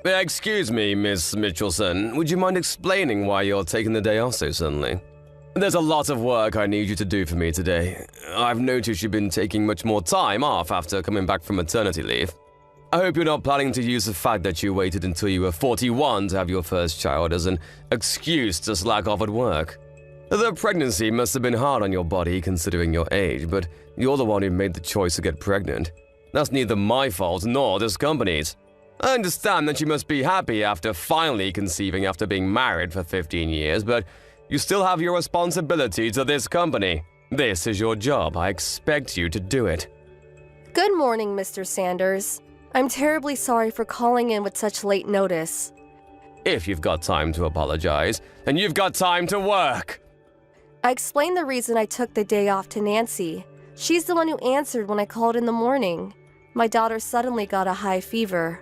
Excuse me, Miss Mitchelson. Would you mind explaining why you're taking the day off so suddenly? There's a lot of work I need you to do for me today. I've noticed you've been taking much more time off after coming back from maternity leave. I hope you're not planning to use the fact that you waited until you were 41 to have your first child as an excuse to slack off at work. The pregnancy must have been hard on your body considering your age, but you're the one who made the choice to get pregnant. That's neither my fault nor this company's. I understand that you must be happy after finally conceiving after being married for 15 years, but you still have your responsibility to this company. This is your job. I expect you to do it. Good morning, Mr. Sanders. I'm terribly sorry for calling in with such late notice. If you've got time to apologize, then you've got time to work. I explained the reason I took the day off to Nancy. She's the one who answered when I called in the morning. My daughter suddenly got a high fever.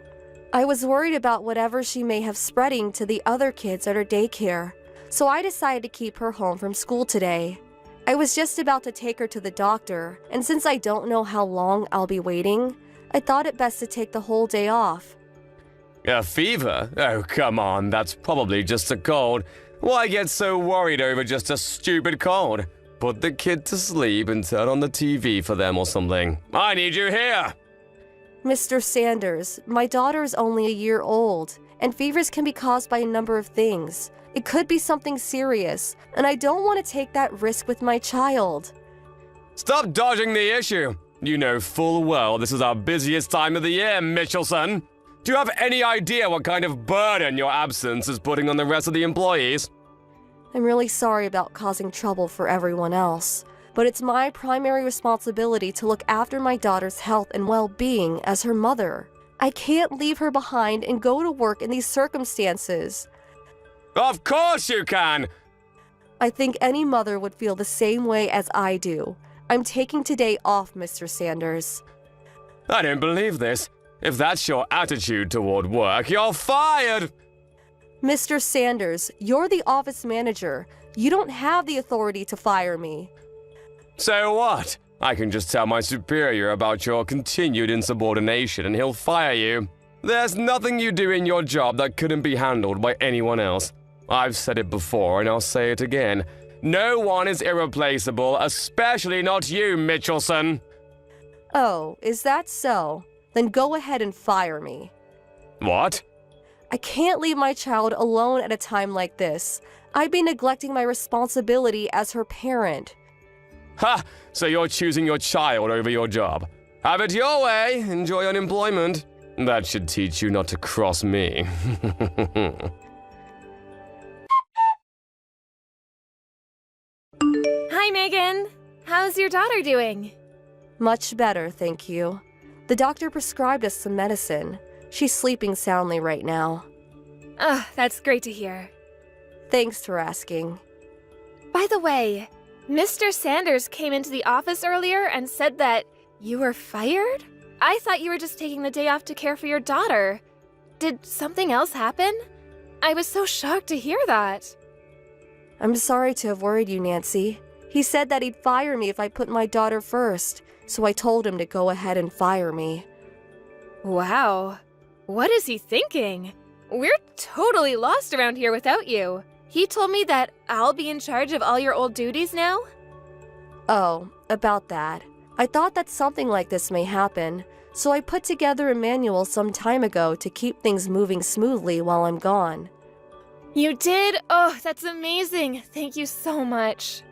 I was worried about whatever she may have spreading to the other kids at her daycare, so I decided to keep her home from school today. I was just about to take her to the doctor, and since I don't know how long I'll be waiting, I thought it best to take the whole day off. A fever? Oh, come on, that's probably just a cold. Why get so worried over just a stupid cold? Put the kid to sleep and turn on the TV for them or something. I need you here! Mr. Sanders, my daughter is only a year old, and fevers can be caused by a number of things. It could be something serious, and I don't want to take that risk with my child. Stop dodging the issue. You know full well this is our busiest time of the year, Mitchelson. Do you have any idea what kind of burden your absence is putting on the rest of the employees? I'm really sorry about causing trouble for everyone else, but it's my primary responsibility to look after my daughter's health and well-being as her mother. I can't leave her behind and go to work in these circumstances. Of course you can! I think any mother would feel the same way as I do. I'm taking today off, Mr. Sanders. I don't believe this. If that's your attitude toward work, you're fired! Mr. Sanders, you're the office manager. You don't have the authority to fire me. So what? I can just tell my superior about your continued insubordination and he'll fire you. There's nothing you do in your job that couldn't be handled by anyone else. I've said it before and I'll say it again. No one is irreplaceable, especially not you, Mitchelson. Oh, is that so? Then go ahead and fire me. What? I can't leave my child alone at a time like this. I'd be neglecting my responsibility as her parent. Ha! So you're choosing your child over your job. Have it your way. Enjoy unemployment. That should teach you not to cross me. Hi, Megan. How's your daughter doing? Much better, thank you. The doctor prescribed us some medicine. She's sleeping soundly right now. Oh, that's great to hear. Thanks for asking. By the way, Mr. Sanders came into the office earlier and said that you were fired? I thought you were just taking the day off to care for your daughter. Did something else happen? I was so shocked to hear that. I'm sorry to have worried you, Nancy. He said that he'd fire me if I put my daughter first, so I told him to go ahead and fire me. Wow. What is he thinking? We're totally lost around here without you. He told me that I'll be in charge of all your old duties now? Oh, about that. I thought that something like this may happen, so I put together a manual some time ago to keep things moving smoothly while I'm gone. You did? Oh, that's amazing. Thank you so much.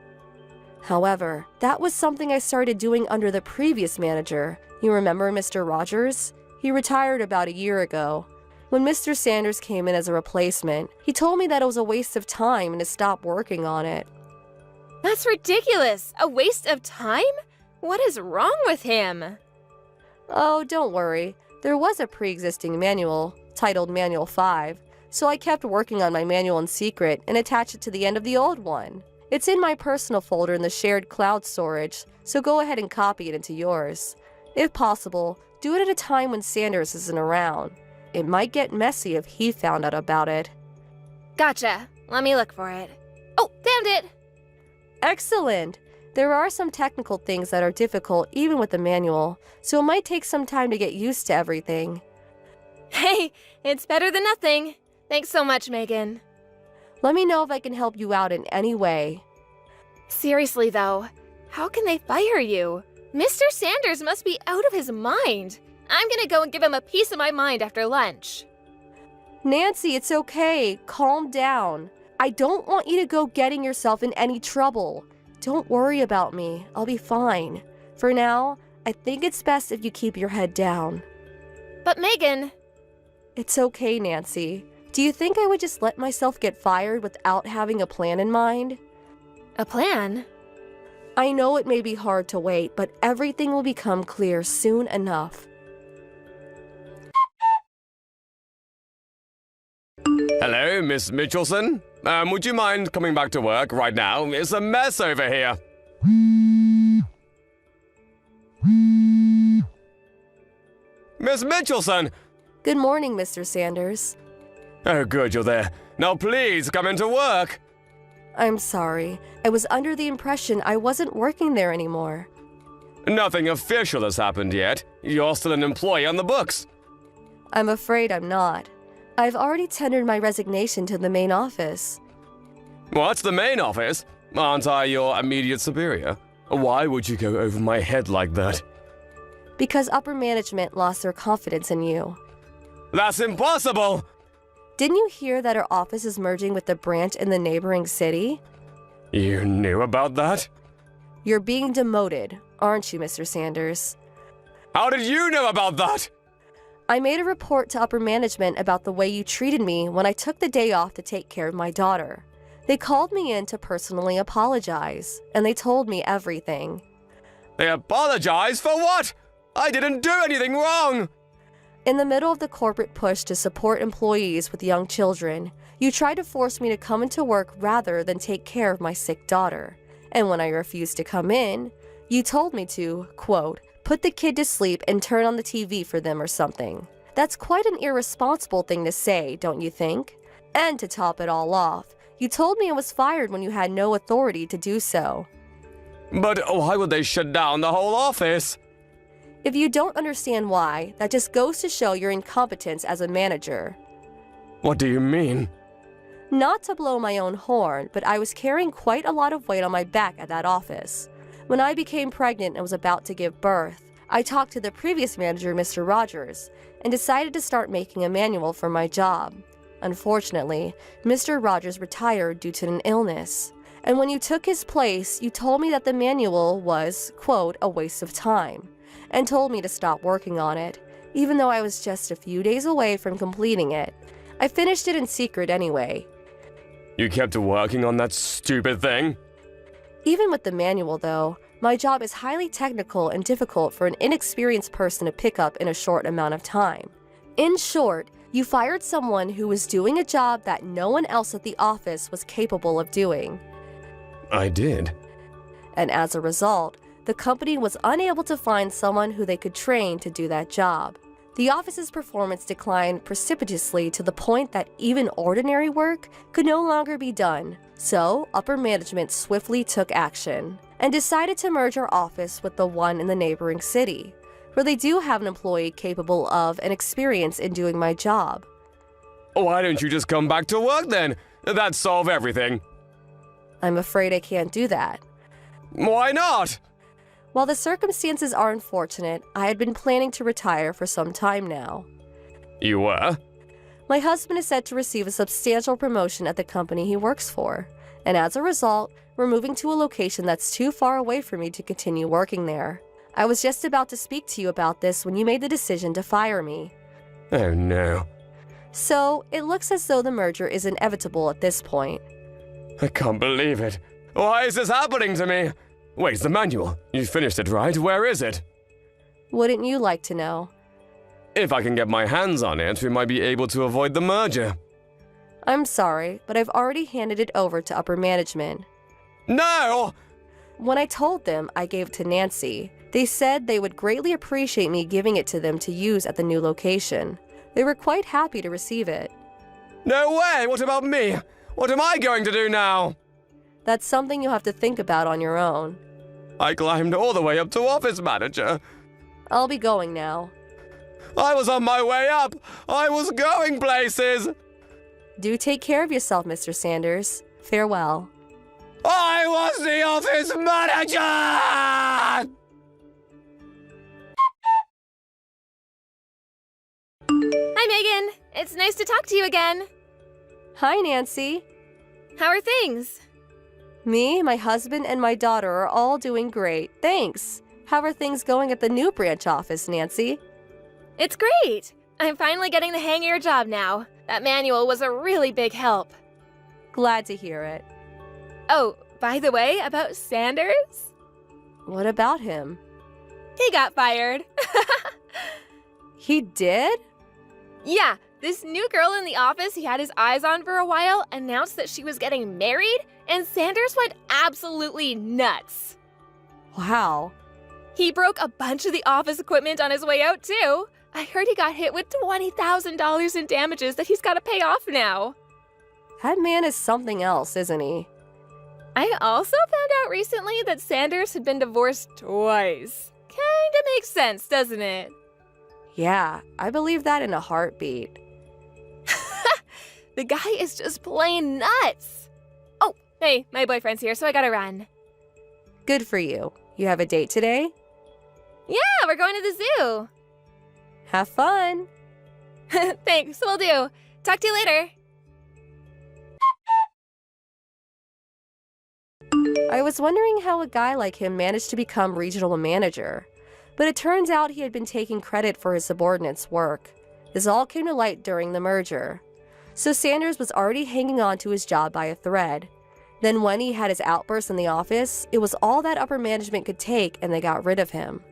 However, that was something I started doing under the previous manager. You remember Mr. Rogers? He retired about a year ago. When Mr. Sanders came in as a replacement, he told me that it was a waste of time and to stop working on it. That's ridiculous! A waste of time? What is wrong with him? Oh, don't worry. There was a pre-existing manual, titled Manual 5, so I kept working on my manual in secret and attached it to the end of the old one. It's in my personal folder in the shared cloud storage, so go ahead and copy it into yours. If possible, do it at a time when Sanders isn't around. It might get messy if he found out about it. Gotcha. Let me look for it. Oh, found it! Excellent! There are some technical things that are difficult even with the manual, so it might take some time to get used to everything. Hey, it's better than nothing. Thanks so much, Megan. Let me know if I can help you out in any way. Seriously, though, how can they fire you? Mr. Sanders must be out of his mind. I'm gonna go and give him a piece of my mind after lunch. Nancy, it's okay. Calm down. I don't want you to go getting yourself in any trouble. Don't worry about me. I'll be fine. For now, I think it's best if you keep your head down. But Megan... It's okay, Nancy. Do you think I would just let myself get fired without having a plan in mind? A plan? I know it may be hard to wait, but everything will become clear soon enough. Hello, Miss Mitchelson. Would you mind coming back to work right now? It's a mess over here. Miss Mitchelson! Good morning, Mr. Sanders. Oh, good, you're there. Now please, come into work. I'm sorry. I was under the impression I wasn't working there anymore. Nothing official has happened yet. You're still an employee on the books. I'm afraid I'm not. I've already tendered my resignation to the main office. What's the main office? Aren't I your immediate superior? Why would you go over my head like that? Because upper management lost their confidence in you. That's impossible! Didn't you hear that our office is merging with the branch in the neighboring city? You knew about that? You're being demoted, aren't you, Mr. Sanders? How did you know about that? I made a report to upper management about the way you treated me when I took the day off to take care of my daughter. They called me in to personally apologize, and they told me everything. They apologized for what? I didn't do anything wrong! In the middle of the corporate push to support employees with young children, you tried to force me to come into work rather than take care of my sick daughter. And when I refused to come in, you told me to, quote, put the kid to sleep and turn on the TV for them or something. That's quite an irresponsible thing to say, don't you think? And to top it all off, you told me I was fired when you had no authority to do so. But why would they shut down the whole office? If you don't understand why, that just goes to show your incompetence as a manager. What do you mean? Not to blow my own horn, but I was carrying quite a lot of weight on my back at that office. When I became pregnant and was about to give birth, I talked to the previous manager, Mr. Rogers, and decided to start making a manual for my job. Unfortunately, Mr. Rogers retired due to an illness. And when you took his place, you told me that the manual was, quote, a waste of time, and told me to stop working on it, even though I was just a few days away from completing it. I finished it in secret anyway. You kept working on that stupid thing? Even with the manual, though, my job is highly technical and difficult for an inexperienced person to pick up in a short amount of time. In short, you fired someone who was doing a job that no one else at the office was capable of doing. I did. And as a result, the company was unable to find someone who they could train to do that job. The office's performance declined precipitously to the point that even ordinary work could no longer be done. So, upper management swiftly took action and decided to merge our office with the one in the neighboring city, where they do have an employee capable of and experience in doing my job. Why don't you just come back to work then? That'd solve everything. I'm afraid I can't do that. Why not? While the circumstances are unfortunate, I had been planning to retire for some time now. You were? My husband is set to receive a substantial promotion at the company he works for, and as a result, we're moving to a location that's too far away for me to continue working there. I was just about to speak to you about this when you made the decision to fire me. Oh no. So, it looks as though the merger is inevitable at this point. I can't believe it. Why is this happening to me? Where's the manual? You finished it, right? Where is it? Wouldn't you like to know? If I can get my hands on it, we might be able to avoid the merger. I'm sorry, but I've already handed it over to upper management. No! When I told them I gave it to Nancy, they said they would greatly appreciate me giving it to them to use at the new location. They were quite happy to receive it. No way! What about me? What am I going to do now? That's something you'll have to think about on your own. I climbed all the way up to office manager. I'll be going now. I was on my way up! I was going places! Do take care of yourself, Mr. Sanders. Farewell. I was the office manager! Hi, Megan. It's nice to talk to you again. Hi, Nancy. How are things? Me, my husband, and my daughter are all doing great. Thanks. How are things going at the new branch office, Nancy? It's great. I'm finally getting the hang of your job now. That manual was a really big help. Glad to hear it. Oh, by the way, about Sanders? What about him? He got fired. He did? Yeah, this new girl in the office he had his eyes on for a while announced that she was getting married, and Sanders went absolutely nuts. Wow. He broke a bunch of the office equipment on his way out, too. I heard he got hit with $20,000 in damages that he's got to pay off now. That man is something else, isn't he? I also found out recently that Sanders had been divorced twice. Kinda makes sense, doesn't it? Yeah, I believe that in a heartbeat. The guy is just plain nuts. Oh, hey, my boyfriend's here, so I gotta run. Good for you. You have a date today? Yeah, we're going to the zoo. Have fun. Thanks, will do. Talk to you later. I was wondering how a guy like him managed to become regional manager, but it turns out he had been taking credit for his subordinates' work. This all came to light during the merger. So Sanders was already hanging on to his job by a thread. Then when he had his outburst in the office, it was all that upper management could take and they got rid of him.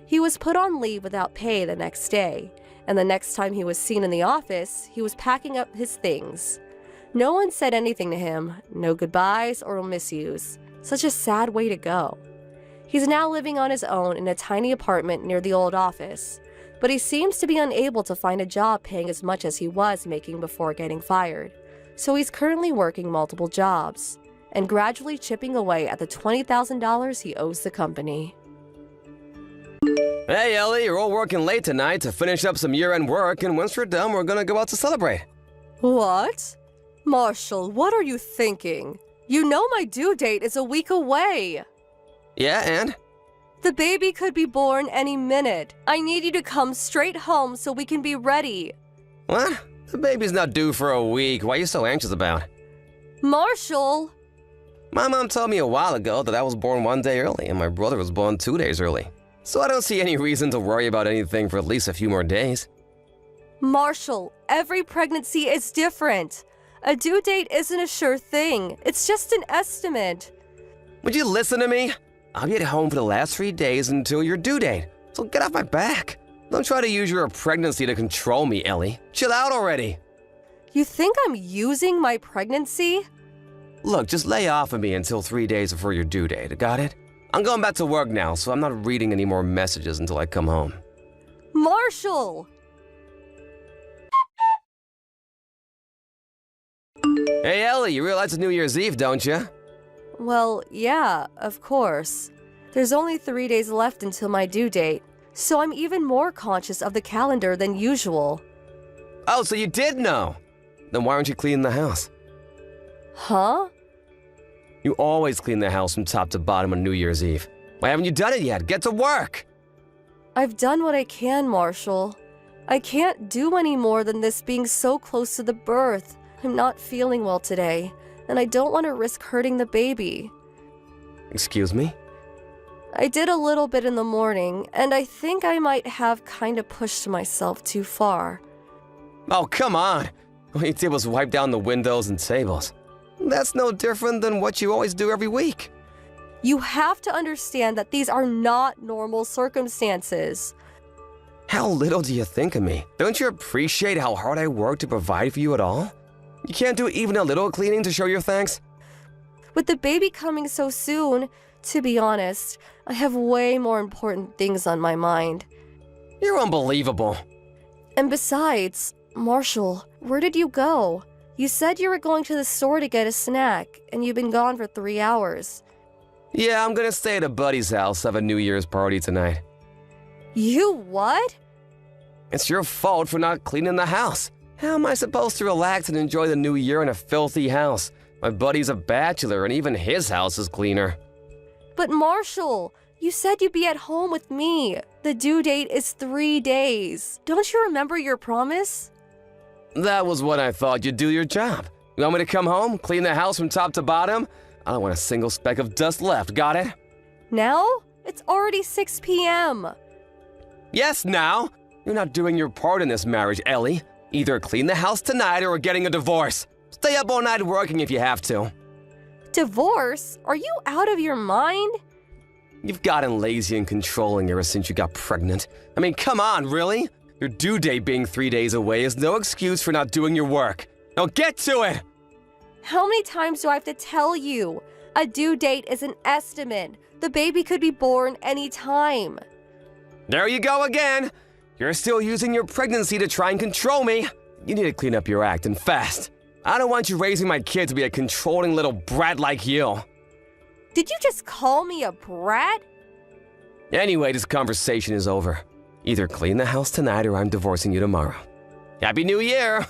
He was put on leave without pay the next day, and the next time he was seen in the office, he was packing up his things. No one said anything to him, no goodbyes or misuse. Such a sad way to go. He's now living on his own in a tiny apartment near the old office, but he seems to be unable to find a job paying as much as he was making before getting fired. So he's currently working multiple jobs and gradually chipping away at the $20,000 he owes the company. Hey, Ellie, you're all working late tonight to finish up some year-end work, and once we're done, we're gonna go out to celebrate. What? Marshall, what are you thinking? You know my due date is a week away. Yeah, and? The baby could be born any minute. I need you to come straight home so we can be ready. What? The baby's not due for a week. Why are you so anxious about? Marshall! My mom told me a while ago that I was born 1 day early and my brother was born 2 days early. So I don't see any reason to worry about anything for at least a few more days. Marshall, every pregnancy is different. A due date isn't a sure thing. It's just an estimate. Would you listen to me? I'll be at home for the last 3 days until your due date. So get off my back. Don't try to use your pregnancy to control me, Ellie. Chill out already. You think I'm using my pregnancy? Look, just lay off of me until 3 days before your due date, got it? I'm going back to work now, so I'm not reading any more messages until I come home. Marshall! Hey, Ellie, you realize it's New Year's Eve, don't you? Well, yeah, of course. There's only 3 days left until my due date, so I'm even more conscious of the calendar than usual. Oh, so you did know? Then why aren't you cleaning the house? Huh? You always clean the house from top to bottom on New Year's Eve. Why haven't you done it yet? Get to work! I've done what I can, Marshall. I can't do any more than this being so close to the birth. I'm not feeling well today, and I don't want to risk hurting the baby. Excuse me? I did a little bit in the morning, and I think I might have kind of pushed myself too far. Oh, come on! All you did was wipe down the windows and tables. That's no different than what you always do every week. You have to understand that these are not normal circumstances. How little do you think of me? Don't you appreciate how hard I work to provide for you at all? You can't do even a little cleaning to show your thanks? With the baby coming so soon, to be honest, I have way more important things on my mind. You're unbelievable. And besides, Marshall, where did you go? You said you were going to the store to get a snack, and you've been gone for 3 hours. Yeah, I'm gonna stay at a buddy's house, have a New Year's party tonight. You what? It's your fault for not cleaning the house. How am I supposed to relax and enjoy the new year in a filthy house? My buddy's a bachelor and even his house is cleaner. But Marshall, you said you'd be at home with me. The due date is 3 days. Don't you remember your promise? That was when I thought you'd do your job. You want me to come home, clean the house from top to bottom? I don't want a single speck of dust left, got it? Now? It's already 6 p.m. Yes, now. You're not doing your part in this marriage, Ellie. Either clean the house tonight or we're getting a divorce. Stay up all night working if you have to. Divorce? Are you out of your mind? You've gotten lazy and controlling ever since you got pregnant. I mean, come on, really? Your due date being 3 days away is no excuse for not doing your work. Now get to it! How many times do I have to tell you? A due date is an estimate. The baby could be born any time. There you go again. You're still using your pregnancy to try and control me. You need to clean up your act and fast. I don't want you raising my kid to be a controlling little brat like you. Did you just call me a brat? Anyway, this conversation is over. Either clean the house tonight or I'm divorcing you tomorrow. Happy New Year!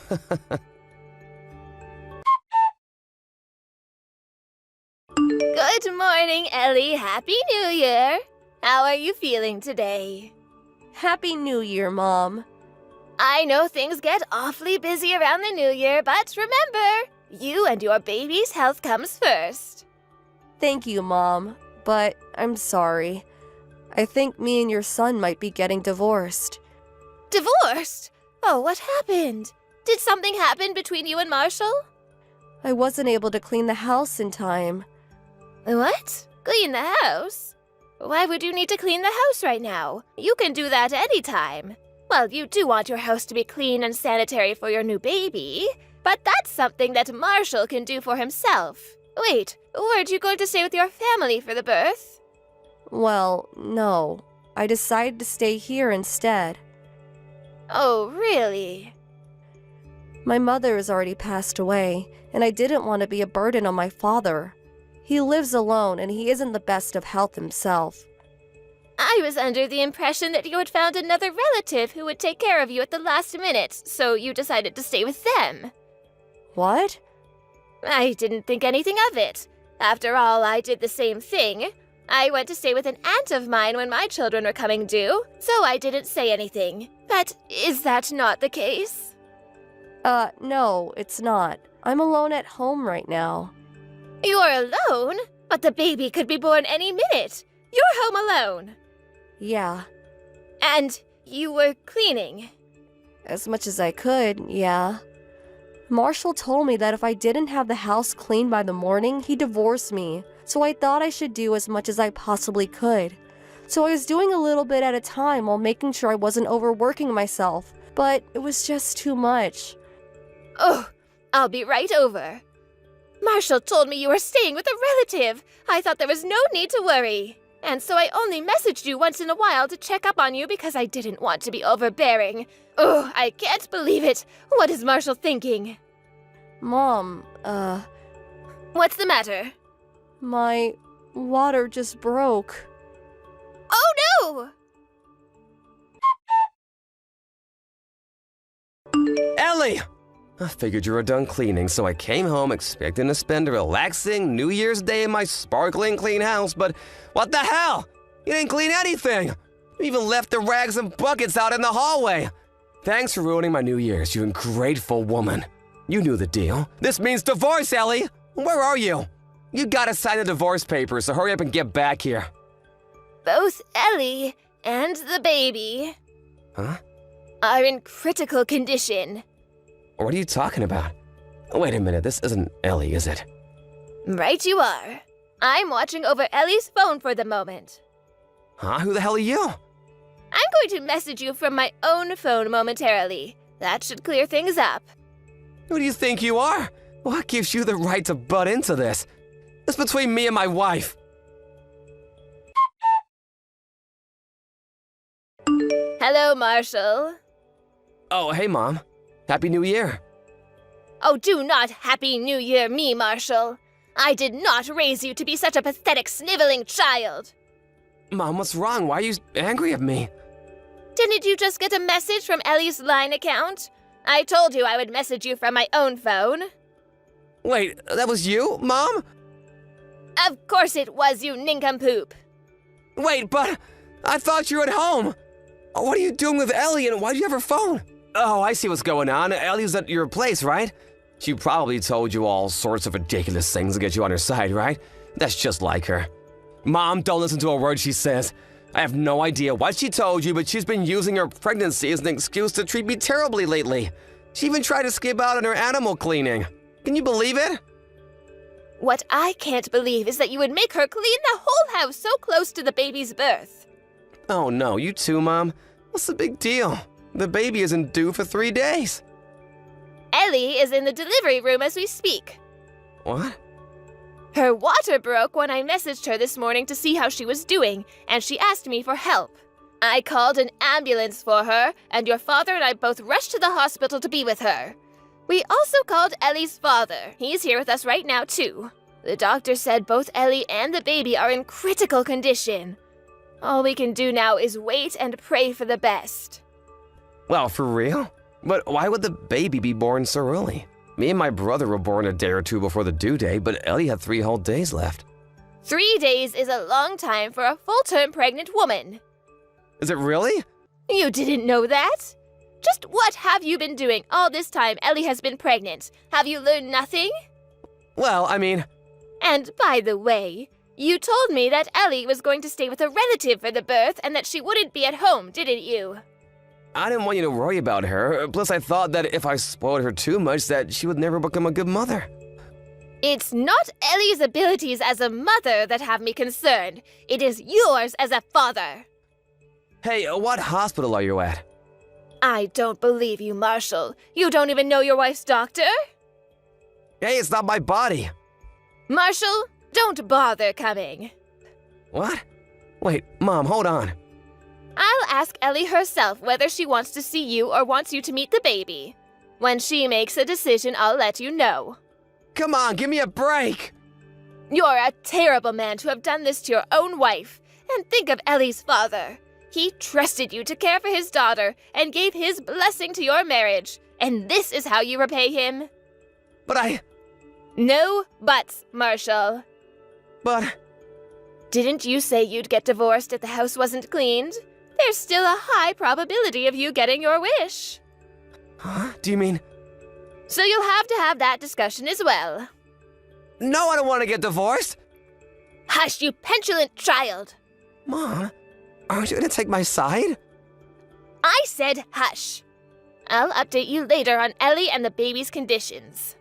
Good morning, Ellie. Happy New Year. How are you feeling today? Happy New Year, Mom. I know things get awfully busy around the New Year, but remember, you and your baby's health comes first. Thank you, Mom, but I'm sorry. I think me and your son might be getting divorced. Divorced? Oh, what happened? Did something happen between you and Marshall? I wasn't able to clean the house in time. What? Clean the house? Why would you need to clean the house right now? You can do that anytime. Well, you do want your house to be clean and sanitary for your new baby, but that's something that Marshall can do for himself. Wait, weren't you going to stay with your family for the birth? Well, no. I decided to stay here instead. Oh, really? My mother has already passed away, and I didn't want to be a burden on my father. He lives alone, and he isn't the best of health himself. I was under the impression that you had found another relative who would take care of you at the last minute, so you decided to stay with them. What? I didn't think anything of it. After all, I did the same thing. I went to stay with an aunt of mine when my children were coming due, so I didn't say anything. But is that not the case? No, it's not. I'm alone at home right now. You're alone? But the baby could be born any minute. You're home alone. Yeah. And you were cleaning? As much as I could, yeah. Marshall told me that if I didn't have the house cleaned by the morning, he'd divorce me. So I thought I should do as much as I possibly could. So I was doing a little bit at a time while making sure I wasn't overworking myself. But it was just too much. Oh, I'll be right over. Marshall told me you were staying with a relative. I thought there was no need to worry. And so I only messaged you once in a while to check up on you because I didn't want to be overbearing. Oh, I can't believe it. What is Marshall thinking? Mom, What's the matter? my water just broke. Oh no! Ellie! I figured you were done cleaning, so I came home expecting to spend a relaxing New Year's Day in my sparkling clean house, but what the hell? You didn't clean anything! You even left the rags and buckets out in the hallway! Thanks for ruining my New Year's, you ungrateful woman. You knew the deal. This means divorce, Ellie! Where are you? You gotta sign the divorce papers, so hurry up and get back here. Both Ellie and the baby Huh? are in critical condition. What are you talking about? Wait a minute, this isn't Ellie, is it? Right you are. I'm watching over Ellie's phone for the moment. Huh? Who the hell are you? I'm going to message you from my own phone momentarily. That should clear things up. Who do you think you are? What gives you the right to butt into this? It's between me and my wife. Hello, Marshall. Oh, hey, Mom. Happy New Year. Oh, do not Happy New Year me, Marshall. I did not raise you to be such a pathetic, sniveling child. Mom, what's wrong? Why are you angry at me? Didn't you just get a message from Ellie's line account? I told you I would message you from my own phone. Wait, that was you, Mom? Of course it was, you nincompoop. Wait, but I thought you were at home. What are you doing with Ellie and why do you have her phone? Oh, I see what's going on. Ellie's at your place, right? She probably told you all sorts of ridiculous things to get you on her side, right? That's just like her. Mom, don't listen to a word she says. I have no idea what she told you, but she's been using her pregnancy as an excuse to treat me terribly lately. She even tried to skip out on her animal cleaning. Can you believe it? What I can't believe is that you would make her clean the whole house so close to the baby's birth. Oh no, you too, Mom. What's the big deal? The baby isn't due for 3 days. Ellie is in the delivery room as we speak. What? Her water broke when I messaged her this morning to see how she was doing, and she asked me for help. I called an ambulance for her, and your father and I both rushed to the hospital to be with her. We also called Ellie's father. He's here with us right now, too. The doctor said both Ellie and the baby are in critical condition. All we can do now is wait and pray for the best. Well, for real? But why would the baby be born so early? Me and my brother were born a day or two before the due date, but Ellie had 3 whole days left. 3 days is a long time for a full-term pregnant woman. Is it really? You didn't know that? Just what have you been doing all this time Ellie has been pregnant? Have you learned nothing? Well, I mean... And by the way, you told me that Ellie was going to stay with a relative for the birth and that she wouldn't be at home, didn't you? I didn't want you to worry about her. Plus, I thought that if I spoiled her too much, that she would never become a good mother. It's not Ellie's abilities as a mother that have me concerned. It is yours as a father. Hey, what hospital are you at? I don't believe you, Marshall. You don't even know your wife's doctor? Hey, it's not my body. Marshall, don't bother coming. What? Wait, Mom, hold on. I'll ask Ellie herself whether she wants to see you or wants you to meet the baby. When she makes a decision, I'll let you know. Come on, give me a break. You're a terrible man to have done this to your own wife. And think of Ellie's father. He trusted you to care for his daughter and gave his blessing to your marriage. And this is how you repay him? But I... No buts, Marshall. But... Didn't you say you'd get divorced if the house wasn't cleaned? There's still a high probability of you getting your wish. Huh? Do you mean... So you'll have to have that discussion as well. No, I don't want to get divorced. Hush, you petulant child. Mom, aren't you going to take my side? I said hush. I'll update you later on Ellie and the baby's conditions.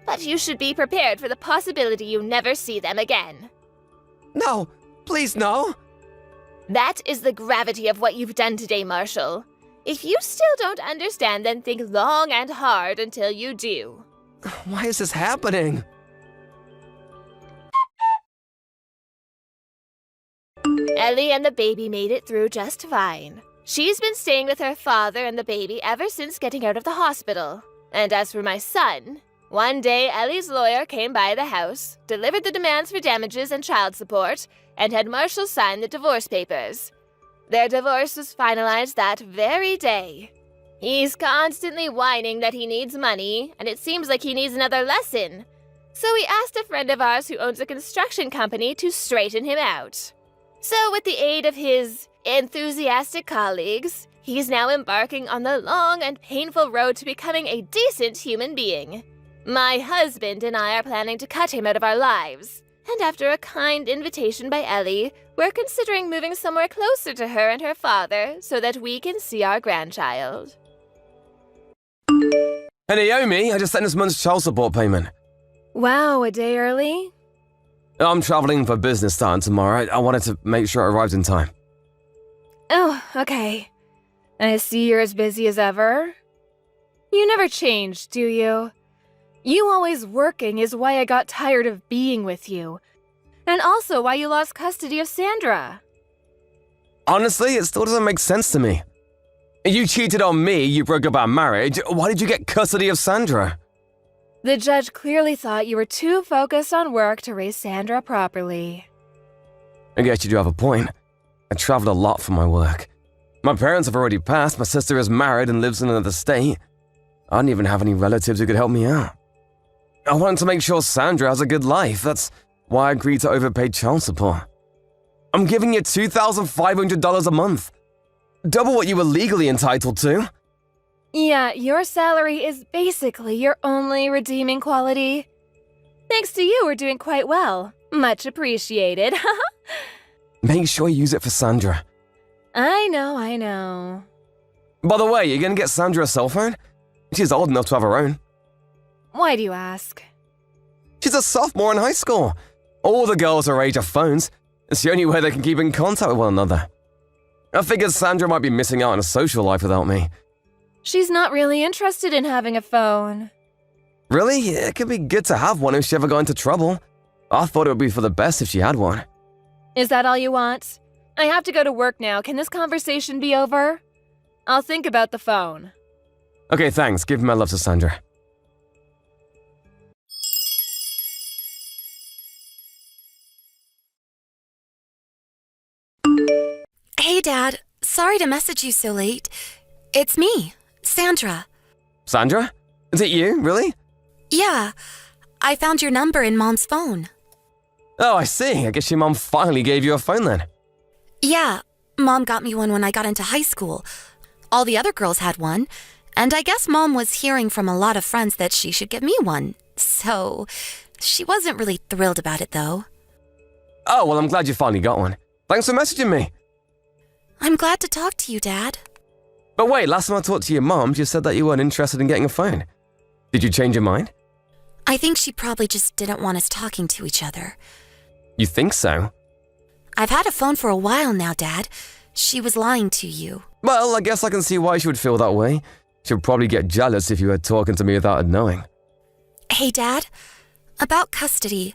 But you should be prepared for the possibility you never see them again. No, please no. That is the gravity of what you've done today, Marshall. If you still don't understand, then think long and hard until you do. Why is this happening? Ellie and the baby made it through just fine. She's been staying with her father and the baby ever since getting out of the hospital. And as for my son, one day Ellie's lawyer came by the house, delivered the demands for damages and child support, and had Marshall sign the divorce papers. Their divorce was finalized that very day. He's constantly whining that he needs money, and it seems like he needs another lesson. So we asked a friend of ours who owns a construction company to straighten him out. So with the aid of his enthusiastic colleagues, he's now embarking on the long and painful road to becoming a decent human being. My husband and I are planning to cut him out of our lives. And after a kind invitation by Ellie, we're considering moving somewhere closer to her and her father so that we can see our grandchild. Hey, Naomi, I just sent this month's child support payment. Wow, a day early? I'm traveling for business starting tomorrow. I wanted to make sure it arrived in time. Oh, okay. I see you're as busy as ever. You never change, do you? You always working is why I got tired of being with you. And also why you lost custody of Sandra. Honestly, it still doesn't make sense to me. You cheated on me, you broke up our marriage. Why did you get custody of Sandra? The judge clearly thought you were too focused on work to raise Sandra properly. I guess you do have a point. I traveled a lot for my work. My parents have already passed, my sister is married and lives in another state. I don't even have any relatives who could help me out. I wanted to make sure Sandra has a good life. That's why I agreed to overpay child support. I'm giving you $2,500 a month. Double what you were legally entitled to. Yeah, your salary is basically your only redeeming quality. Thanks to you, we're doing quite well. Much appreciated. Make sure you use it for Sandra. I know. By the way, you're gonna get Sandra a cell phone? She's old enough to have her own. Why do you ask? She's a sophomore in high school. All the girls her age have phones. It's the only way they can keep in contact with one another. I figured Sandra might be missing out on a social life without me. She's not really interested in having a phone. Really? It could be good to have one if she ever got into trouble. I thought it would be for the best if she had one. Is that all you want? I have to go to work now. Can this conversation be over? I'll think about the phone. Okay, thanks. Give my love to Sandra. Hey, Dad. Sorry to message you so late. It's me, Sandra. Sandra? Is it you, really? Yeah, I found your number in Mom's phone. Oh, I see. I guess your mom finally gave you a phone then. Yeah, Mom got me one when I got into high school. All the other girls had one, and I guess Mom was hearing from a lot of friends that she should get me one. So, she wasn't really thrilled about it, though. Oh, well, I'm glad you finally got one. Thanks for messaging me. I'm glad to talk to you, Dad. But wait, last time I talked to your mom, you said that you weren't interested in getting a phone. Did you change your mind? I think she probably just didn't want us talking to each other. You think so? I've had a phone for a while now, Dad. She was lying to you. Well, I guess I can see why she would feel that way. She'd probably get jealous if you were talking to me without her knowing. Hey, Dad. About custody.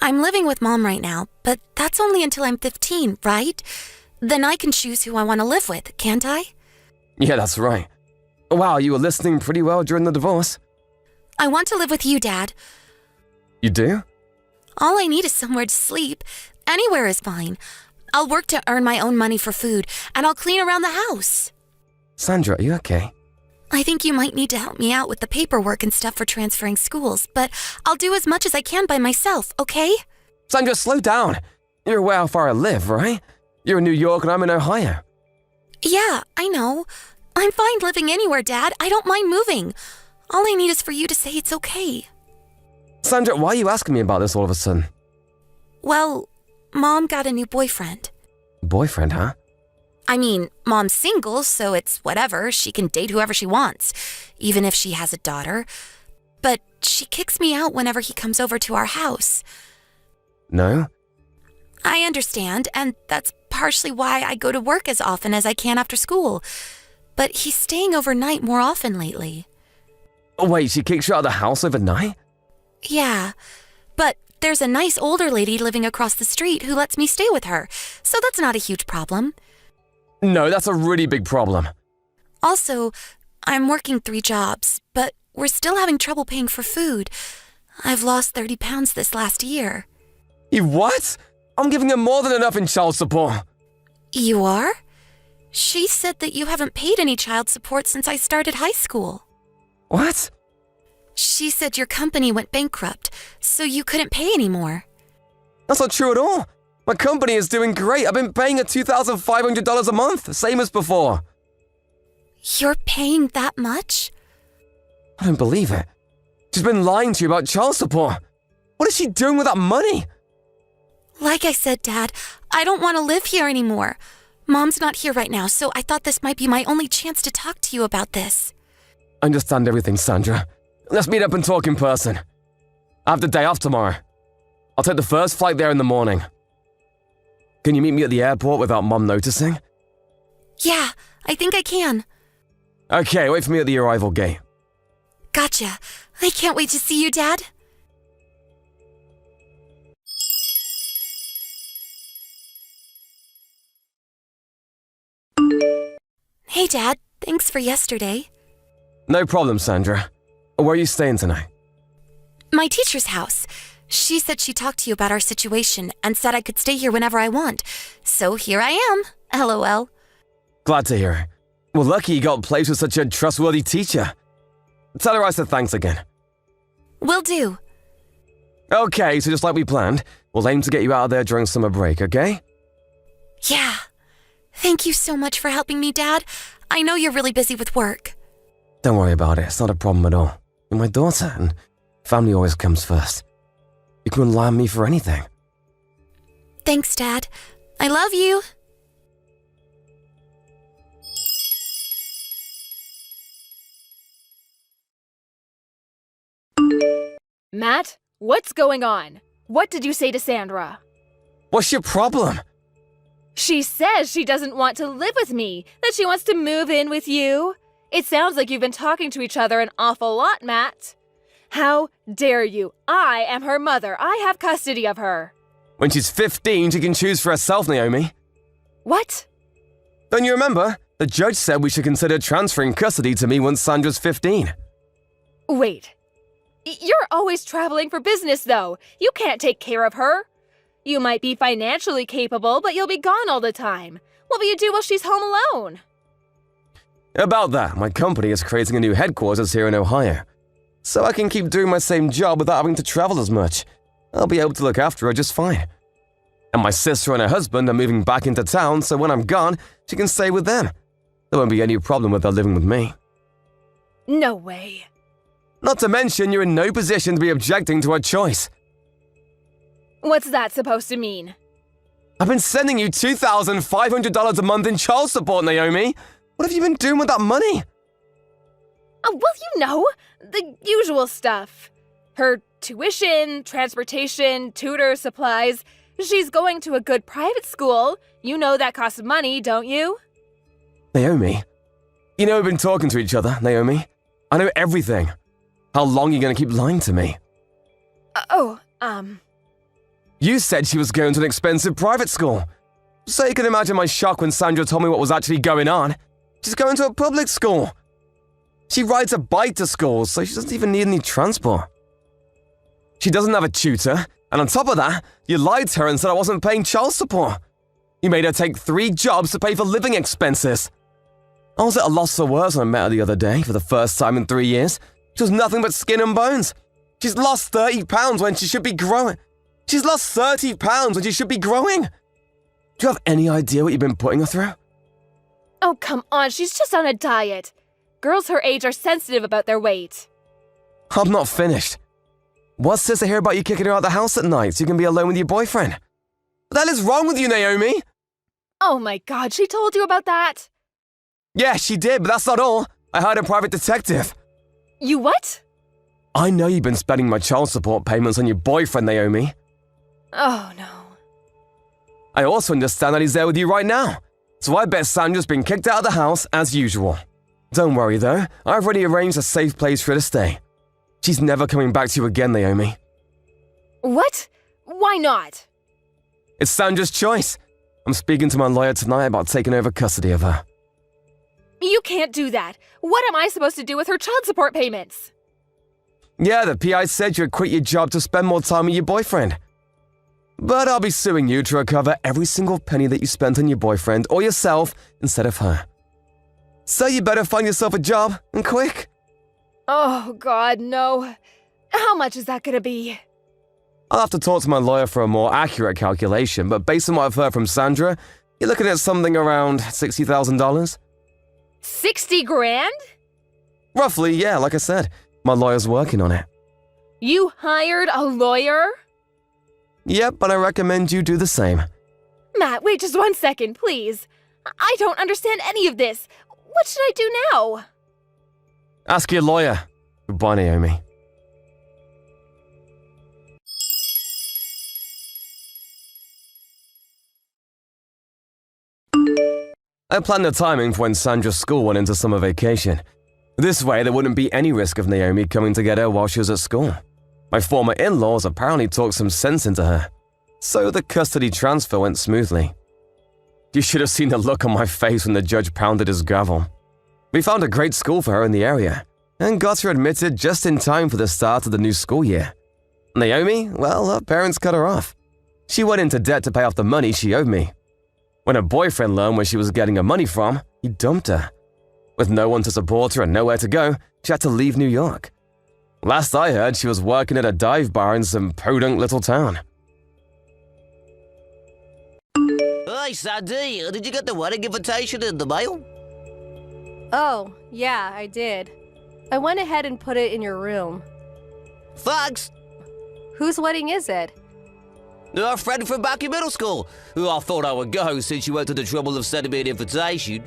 I'm living with Mom right now, but that's only until I'm 15, right? Then I can choose who I want to live with, can't I? Yeah, that's right. Wow, you were listening pretty well during the divorce. I want to live with you, Dad. You do? All I need is somewhere to sleep. Anywhere is fine. I'll work to earn my own money for food, and I'll clean around the house. Sandra, are you okay? I think you might need to help me out with the paperwork and stuff for transferring schools, but I'll do as much as I can by myself, okay? Sandra, slow down. You're aware how far I live, right? You're in New York and I'm in Ohio. Yeah, I know. I'm fine living anywhere, Dad. I don't mind moving. All I need is for you to say it's okay. Sandra, why are you asking me about this all of a sudden? Well, Mom got a new boyfriend. Boyfriend, huh? I mean, Mom's single, so it's whatever. She can date whoever she wants, even if she has a daughter. But she kicks me out whenever he comes over to our house. No? I understand, and that's partially why I go to work as often as I can after school. But he's staying overnight more often lately. Oh, wait, she kicks you out of the house overnight? Yeah, but there's a nice older lady living across the street who lets me stay with her, so that's not a huge problem. No, that's a really big problem. Also, I'm working 3 jobs, but we're still having trouble paying for food. I've lost 30 pounds this last year. You what? I'm giving her more than enough in child support. You are? She said that you haven't paid any child support since I started high school. What? She said your company went bankrupt, so you couldn't pay anymore. That's not true at all. My company is doing great. I've been paying her $2,500 a month, same as before. You're paying that much? I don't believe it. She's been lying to you about child support. What is she doing with that money? Like I said, Dad, I don't want to live here anymore. Mom's not here right now, so I thought this might be my only chance to talk to you about this. I understand everything, Sandra. Let's meet up and talk in person. I have the day off tomorrow. I'll take the first flight there in the morning. Can you meet me at the airport without Mom noticing? Yeah, I think I can. Okay, wait for me at the arrival gate. Gotcha. I can't wait to see you, Dad. Hey, Dad. Thanks for yesterday. No problem, Sandra. Where are you staying tonight? My teacher's house. She said she talked to you about our situation and said I could stay here whenever I want. So here I am. LOL. Glad to hear it. Well, lucky you got placed with such a trustworthy teacher. Tell her I said thanks again. Will do. Okay, so just like we planned, we'll aim to get you out of there during summer break, okay? Yeah. Thank you so much for helping me, Dad. I know you're really busy with work. Don't worry about it, it's not a problem at all. You're my daughter, and family always comes first. You can rely on me for anything. Thanks, Dad. I love you. Matt, what's going on? What did you say to Sandra? What's your problem? She says she doesn't want to live with me, that she wants to move in with you. It sounds like you've been talking to each other an awful lot, Matt. How dare you? I am her mother. I have custody of her. When she's 15, she can choose for herself, Naomi. What? Don't you remember? The judge said we should consider transferring custody to me once Sandra's 15. Wait. You're always traveling for business, though. You can't take care of her. You might be financially capable, but you'll be gone all the time. What will you do while she's home alone? About that, my company is creating a new headquarters here in Ohio. So I can keep doing my same job without having to travel as much. I'll be able to look after her just fine. And my sister and her husband are moving back into town, so when I'm gone, she can stay with them. There won't be any problem with her living with me. No way. Not to mention, you're in no position to be objecting to her choice. What's that supposed to mean? I've been sending you $2,500 a month in child support, Naomi. What have you been doing with that money? Well, you know, the usual stuff. Her tuition, transportation, tutor, supplies. She's going to a good private school. You know that costs money, don't you? Naomi, you know we've been talking to each other, Naomi. I know everything. How long are you going to keep lying to me? You said she was going to an expensive private school. So you can imagine my shock when Sandra told me what was actually going on. She's going to a public school. She rides a bike to school, so she doesn't even need any transport. She doesn't have a tutor, and on top of that, you lied to her and said I wasn't paying child support. You made her take 3 jobs to pay for living expenses. I was at a loss for words when I met her the other day for the first time in 3 years. She was nothing but skin and bones. She's lost 30 pounds when she should be growing. She's lost 30 pounds when she should be growing. Do you have any idea what you've been putting her through? Oh, come on, she's just on a diet. Girls her age are sensitive about their weight. I'm not finished. What's this I hear about you kicking her out of the house at night so you can be alone with your boyfriend? What the hell is wrong with you, Naomi? Oh my God, she told you about that? Yeah, she did, but that's not all. I hired a private detective. You what? I know you've been spending my child support payments on your boyfriend, Naomi. Oh no. I also understand that he's there with you right now. So I bet Sandra's been kicked out of the house as usual. Don't worry though, I've already arranged a safe place for her to stay. She's never coming back to you again, Naomi. What? Why not? It's Sandra's choice. I'm speaking to my lawyer tonight about taking over custody of her. You can't do that. What am I supposed to do with her child support payments? Yeah, the PI said you'd quit your job to spend more time with your boyfriend. But I'll be suing you to recover every single penny that you spent on your boyfriend or yourself instead of her. So you better find yourself a job, and quick. Oh God, no. How much is that gonna be? I'll have to talk to my lawyer for a more accurate calculation, but based on what I've heard from Sandra, you're looking at something around $60,000. 60 grand? Roughly, yeah, like I said. My lawyer's working on it. You hired a lawyer? Yep, but I recommend you do the same. Matt, wait just 1 second, please. I don't understand any of this. What should I do now? Ask your lawyer. Goodbye, Naomi. I planned the timing for when Sandra's school went into summer vacation. This way, there wouldn't be any risk of Naomi coming to get her while she was at school. My former in-laws apparently talked some sense into her, so the custody transfer went smoothly. You should have seen the look on my face when the judge pounded his gavel. We found a great school for her in the area, and got her admitted just in time for the start of the new school year. Naomi, well, her parents cut her off. She went into debt to pay off the money she owed me. When her boyfriend learned where she was getting her money from, he dumped her. With no one to support her and nowhere to go, she had to leave New York. Last I heard, she was working at a dive bar in some podunk little town. Hey, Sandy, did you get the wedding invitation in the mail? Oh, yeah, I did. I went ahead and put it in your room. Thanks. Whose wedding is it? A friend from back in middle school, who I thought I would go since you went to the trouble of sending me an invitation.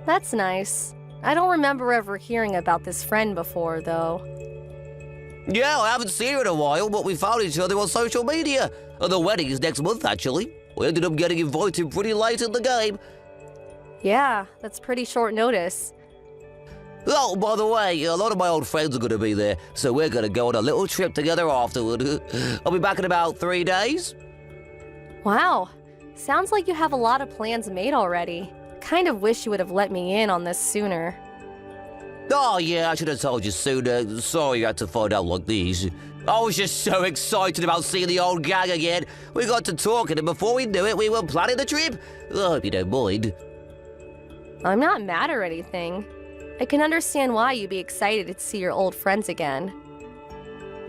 That's nice. I don't remember ever hearing about this friend before, though. Yeah, I haven't seen her in a while, but we found each other on social media. And the wedding is next month, actually. We ended up getting invited pretty late in the game. Yeah, that's pretty short notice. Oh, by the way, a lot of my old friends are going to be there, so we're going to go on a little trip together afterward. I'll be back in about 3 days. Wow, sounds like you have a lot of plans made already. Kind of wish you would have let me in on this sooner. Oh, yeah, I should have told you sooner. Sorry you had to find out like this. I was just so excited about seeing the old gang again. We got to talking, and before we knew it, we were planning the trip. I hope you don't mind. I'm not mad or anything. I can understand why you'd be excited to see your old friends again.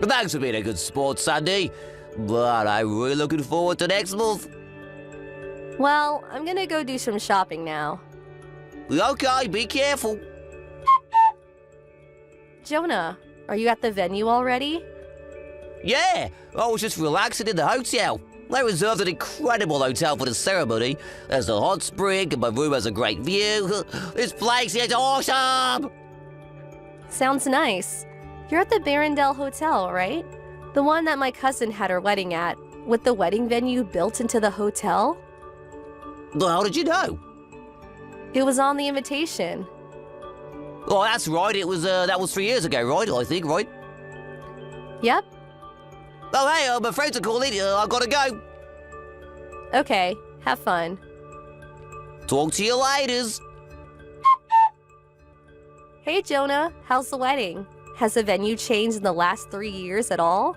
But thanks for being a good sport, Sandy. But I'm really looking forward to next month. Well, I'm gonna go do some shopping now. Okay, be careful. Jonah, are you at the venue already? Yeah, I was just relaxing in the hotel. They reserved an incredible hotel for the ceremony. There's a hot spring and my room has a great view. This place is awesome! Sounds nice. You're at the Barrendale Hotel, right? The one that my cousin had her wedding at, with the wedding venue built into the hotel? Well, how did you know? It was on the invitation. Oh, that's right. It was that was 3 years ago, right? I think, right? Yep. Oh, hey, my friends are calling. I gotta go. Okay, have fun. Talk to you later. Hey Jonah, how's the wedding? Has the venue changed in the last 3 years at all?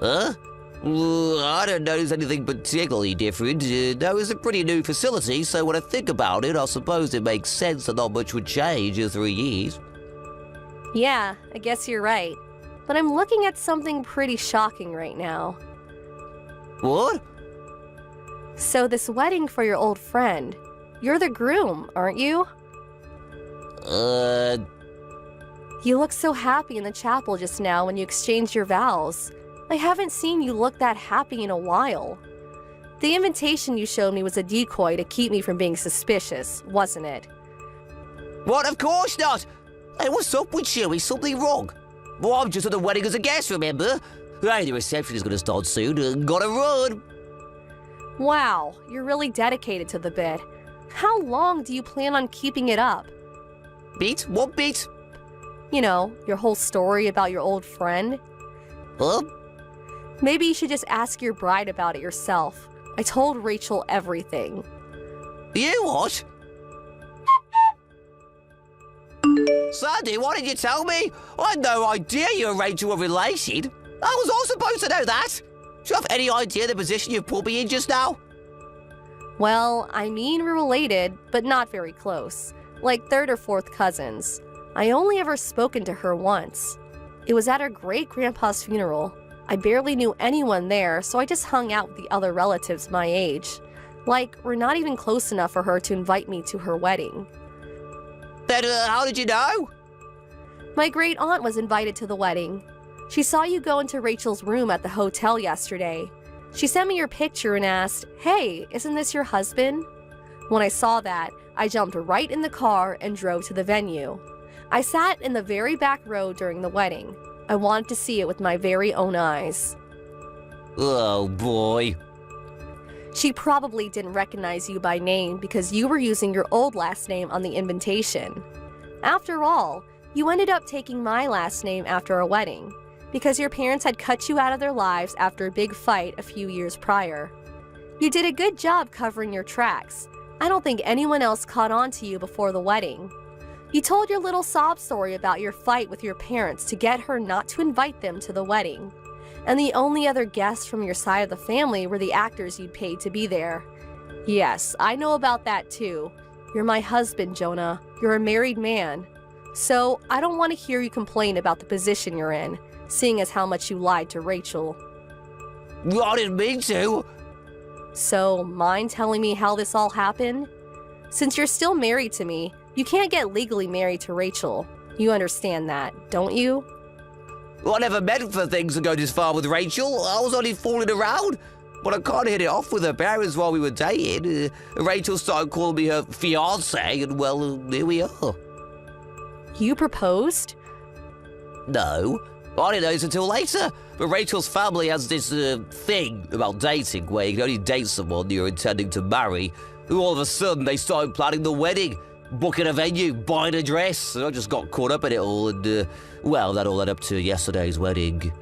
Huh? I don't notice anything particularly different. That was a pretty new facility, so when I think about it, I suppose it makes sense that not much would change in 3 years. Yeah, I guess you're right. But I'm looking at something pretty shocking right now. What? So this wedding for your old friend, you're the groom, aren't you? You looked so happy in the chapel just now when you exchanged your vows. I haven't seen you look that happy in a while. The invitation you showed me was a decoy to keep me from being suspicious, wasn't it? What? Of course not! Hey, what's up with you? Is something wrong? Well, I'm just at the wedding as a guest, remember? Hey, the reception is gonna start soon. Gotta run! Wow, you're really dedicated to the bit. How long do you plan on keeping it up? Bit? What bit? You know, your whole story about your old friend. Huh? Maybe you should just ask your bride about it yourself. I told Rachel everything. You what? Sandy, why didn't you tell me? I had no idea you and Rachel were related. I was all supposed to know that. Do you have any idea the position you've put me in just now? Well, I mean we're related, but not very close. Like third or fourth cousins. I only ever spoken to her once. It was at her great-grandpa's funeral. I barely knew anyone there, so I just hung out with the other relatives my age. Like, we're not even close enough for her to invite me to her wedding. Then how did you know? My great-aunt was invited to the wedding. She saw you go into Rachel's room at the hotel yesterday. She sent me your picture and asked, "Hey, isn't this your husband?" When I saw that, I jumped right in the car and drove to the venue. I sat in the very back row during the wedding. I wanted to see it with my very own eyes. Oh, boy. She probably didn't recognize you by name because you were using your old last name on the invitation. After all, you ended up taking my last name after our wedding because your parents had cut you out of their lives after a big fight a few years prior. You did a good job covering your tracks. I don't think anyone else caught on to you before the wedding. You told your little sob story about your fight with your parents to get her not to invite them to the wedding. And the only other guests from your side of the family were the actors you'd paid to be there. Yes, I know about that too. You're my husband, Jonah. You're a married man. So, I don't want to hear you complain about the position you're in, seeing as how much you lied to Rachel. I didn't mean to. So, mind telling me how this all happened? Since you're still married to me, you can't get legally married to Rachel. You understand that, don't you? I never meant for things to go this far with Rachel. I was only fooling around. But I can't hit it off with her parents while we were dating. Rachel started calling me her fiancé, and well, here we are. You proposed? No, I didn't know this until later. But Rachel's family has this thing about dating where you can only date someone you're intending to marry. And all of a sudden, they started planning the wedding, booking a venue, buying a dress. And I just got caught up in it all, and well, that all led up to yesterday's wedding.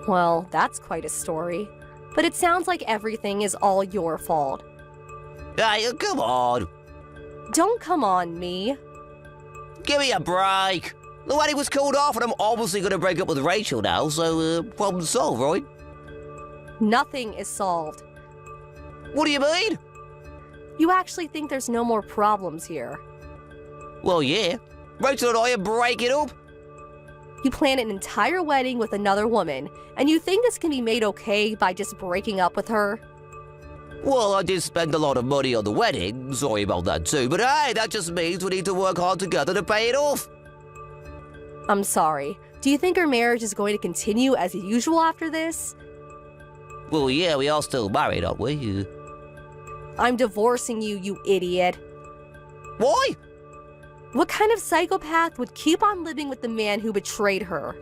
Well, that's quite a story. But it sounds like everything is all your fault. Hey, come on. Don't come on me. Give me a break. The wedding was called off, and I'm obviously going to break up with Rachel now, so problem solved, right? Nothing is solved. What do you mean? You actually think there's no more problems here. Well, yeah. Rachel and I are breaking up. You plan an entire wedding with another woman, and you think this can be made okay by just breaking up with her? Well, I did spend a lot of money on the wedding, sorry about that too, but hey, that just means we need to work hard together to pay it off. I'm sorry. Do you think our marriage is going to continue as usual after this? Well, yeah, we are still married, aren't we? I'm divorcing you, you idiot. Why? What kind of psychopath would keep on living with the man who betrayed her?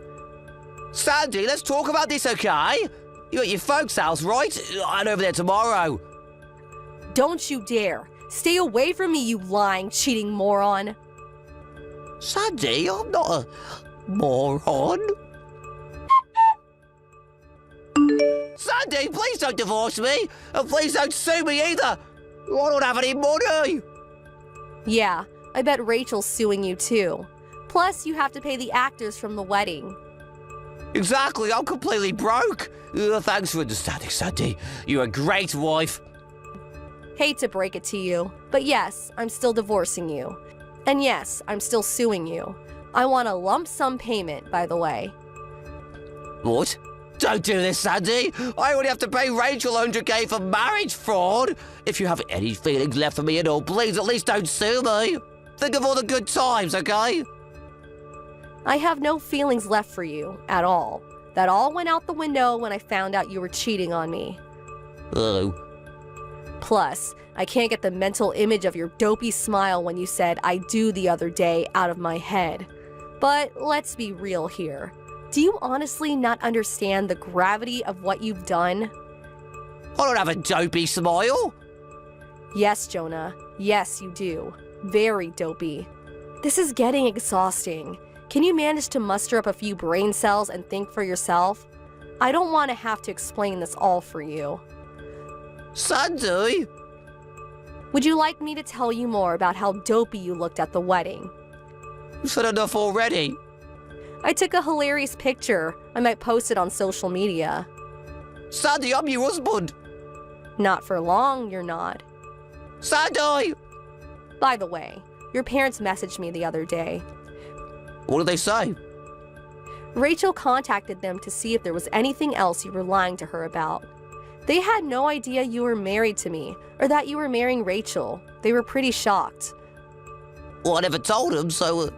Sandy, let's talk about this, okay? You're at your folks' house, right? I'm over there tomorrow. Don't you dare. Stay away from me, you lying, cheating moron. Sandy, I'm not a moron. Sandy, please don't divorce me. And please don't sue me either. I don't have any money. Yeah, I bet Rachel's suing you too. Plus, you have to pay the actors from the wedding. Exactly, I'm completely broke. Thanks for understanding, Sandy. You're a great wife. Hate to break it to you, but yes, I'm still divorcing you. And yes, I'm still suing you. I want a lump sum payment, by the way. What? Don't do this, Sandy. I only have to pay Rachel 100k for marriage fraud. If you have any feelings left for me at all, please at least don't sue me. Think of all the good times, okay? I have no feelings left for you, at all. That all went out the window when I found out you were cheating on me. Oh. Plus, I can't get the mental image of your dopey smile when you said "I do" the other day out of my head. But let's be real here. Do you honestly not understand the gravity of what you've done? I don't have a dopey smile. Yes, Jonah. Yes, you do. Very dopey. This is getting exhausting. Can you manage to muster up a few brain cells and think for yourself? I don't want to have to explain this all for you. Sandy? Would you like me to tell you more about how dopey you looked at the wedding? You said enough already. I took a hilarious picture. I might post it on social media. Sandy, I'm your husband. Not for long, you're not. Sandy! By the way, your parents messaged me the other day. What did they say? Rachel contacted them to see if there was anything else you were lying to her about. They had no idea you were married to me, or that you were marrying Rachel. They were pretty shocked. Well, I never told them, so...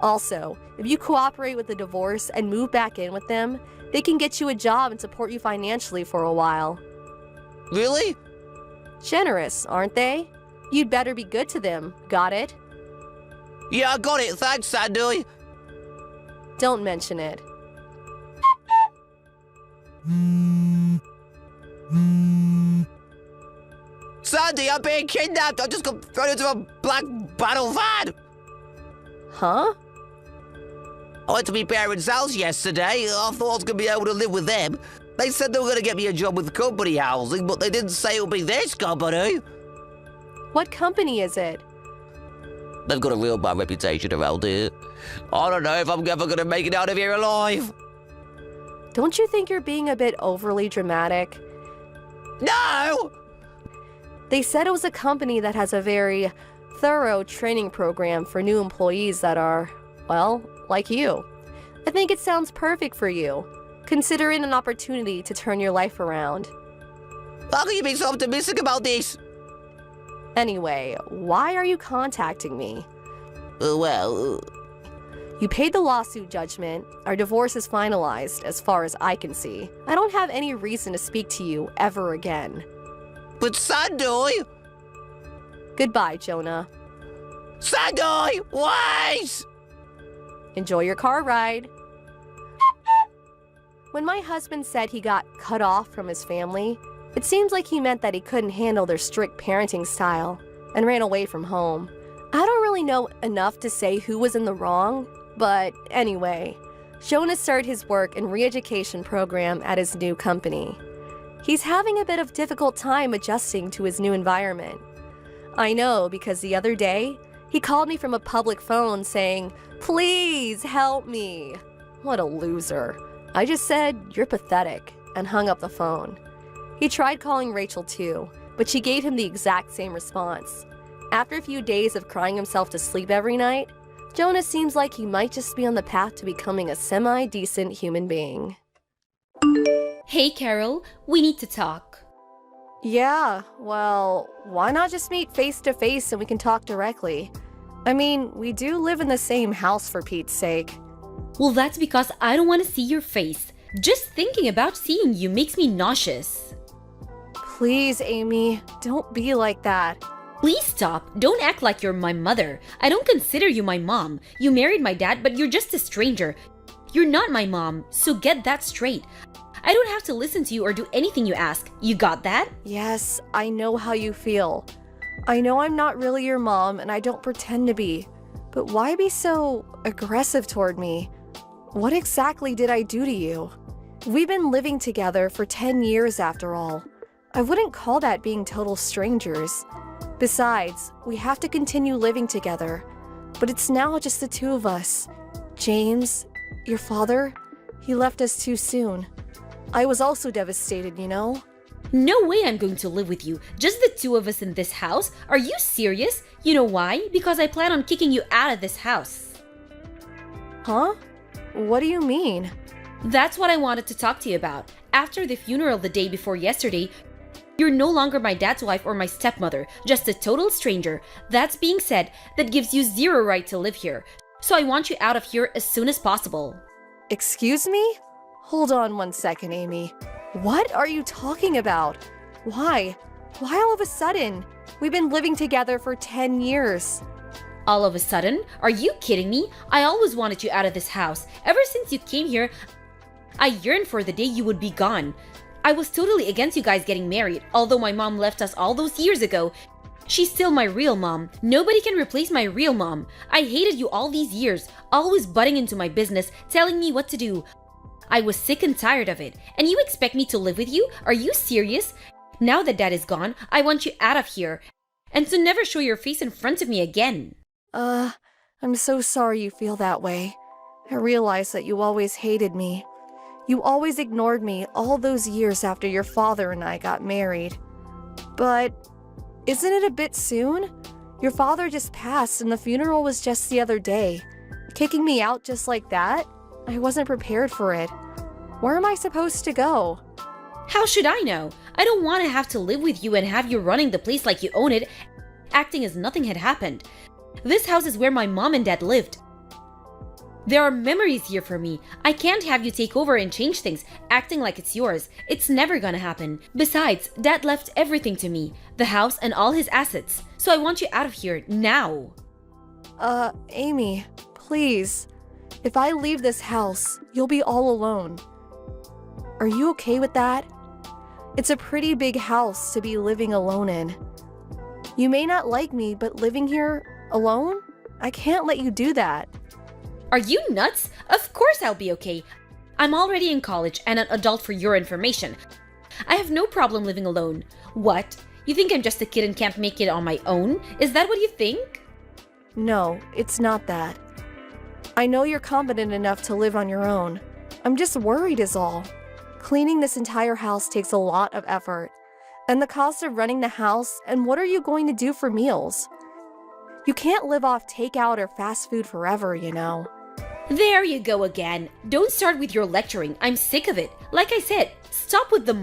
Also, if you cooperate with the divorce and move back in with them, they can get you a job and support you financially for a while. Really? Generous, aren't they? You'd better be good to them, got it? Yeah, I got it. Thanks, Sandy. Don't mention it. Sandy, I'm being kidnapped. I just got thrown into a black battle van. Huh? I went to my parents' house yesterday. I thought I was going to be able to live with them. They said they were going to get me a job with company housing, but they didn't say it would be this company. What company is it? They've got a real bad reputation around here. I don't know if I'm ever going to make it out of here alive. Don't you think you're being a bit overly dramatic? No! They said it was a company that has a very thorough training program for new employees that are, well, like you. I think it sounds perfect for you. Consider it an opportunity to turn your life around. How can you be so optimistic about this? Anyway, why are you contacting me? Well, You paid the lawsuit judgment. Our divorce is finalized, as far as I can see. I don't have any reason to speak to you ever again. but Sandoy! Goodbye, Jonah. Sandoy, wait! Enjoy your car ride. When my husband said he got cut off from his family, it seems like he meant that he couldn't handle their strict parenting style and ran away from home. I don't really know enough to say who was in the wrong, but anyway, Jonah started his work and re-education program at his new company. He's having a bit of difficult time adjusting to his new environment. I know because the other day, he called me from a public phone saying, "Please help me." What a loser. I just said, "You're pathetic," and hung up the phone. He tried calling Rachel too, but she gave him the exact same response. After a few days of crying himself to sleep every night, Jonah seems like he might just be on the path to becoming a semi-decent human being. Hey Carol, we need to talk. Yeah, well, why not just meet face to face and we can talk directly? I mean, we do live in the same house for Pete's sake. Well, that's because I don't want to see your face. Just thinking about seeing you makes me nauseous. Please, Amy, don't be like that. Please stop. Don't act like you're my mother. I don't consider you my mom. You married my dad, but you're just a stranger. You're not my mom, so get that straight. I don't have to listen to you or do anything you ask. You got that? Yes, I know how you feel. I know I'm not really your mom and I don't pretend to be. But why be so aggressive toward me? What exactly did I do to you? We've been living together for 10 years after all. I wouldn't call that being total strangers. Besides, we have to continue living together. But it's now just the two of us. James, your father, he left us too soon. I was also devastated, you know? No way I'm going to live with you. Just the two of us in this house? Are you serious? You know why? Because I plan on kicking you out of this house. Huh? What do you mean? That's what I wanted to talk to you about. After the funeral the day before yesterday, you're no longer my dad's wife or my stepmother, just a total stranger. That's being said, that gives you zero right to live here. So I want you out of here as soon as possible. Excuse me? Hold on one second, Amy. What are you talking about? Why? Why all of a sudden? We've been living together for 10 years. All of a sudden? Are you kidding me? I always wanted you out of this house. Ever since you came here, I yearned for the day you would be gone. I was totally against you guys getting married. Although my mom left us all those years ago, she's still my real mom. Nobody can replace my real mom. I hated you all these years, always butting into my business, telling me what to do. I was sick and tired of it. And you expect me to live with you? Are you serious? Now that dad is gone, I want you out of here. And to never show your face in front of me again. I'm so sorry you feel that way. I realize that you always hated me. You always ignored me all those years after your father and I got married. But isn't it a bit soon? Your father just passed and the funeral was just the other day. Kicking me out just like that? I wasn't prepared for it. Where am I supposed to go? How should I know? I don't want to have to live with you and have you running the place like you own it, acting as nothing had happened. This house is where my mom and dad lived. There are memories here for me. I can't have you take over and change things, acting like it's yours. It's never gonna happen. Besides, dad left everything to me, the house and all his assets. So I want you out of here, now. Amy, please. If I leave this house, you'll be all alone. Are you okay with that? It's a pretty big house to be living alone in. You may not like me, but living here alone? I can't let you do that. Are you nuts? Of course I'll be okay. I'm already in college and an adult for your information. I have no problem living alone. What? You think I'm just a kid and can't make it on my own? Is that what you think? No, it's not that. I know you're competent enough to live on your own. I'm just worried is all. Cleaning this entire house takes a lot of effort. And the cost of running the house, and what are you going to do for meals? You can't live off takeout or fast food forever, you know. There you go again. Don't start with your lecturing. I'm sick of it. Like I said, stop with the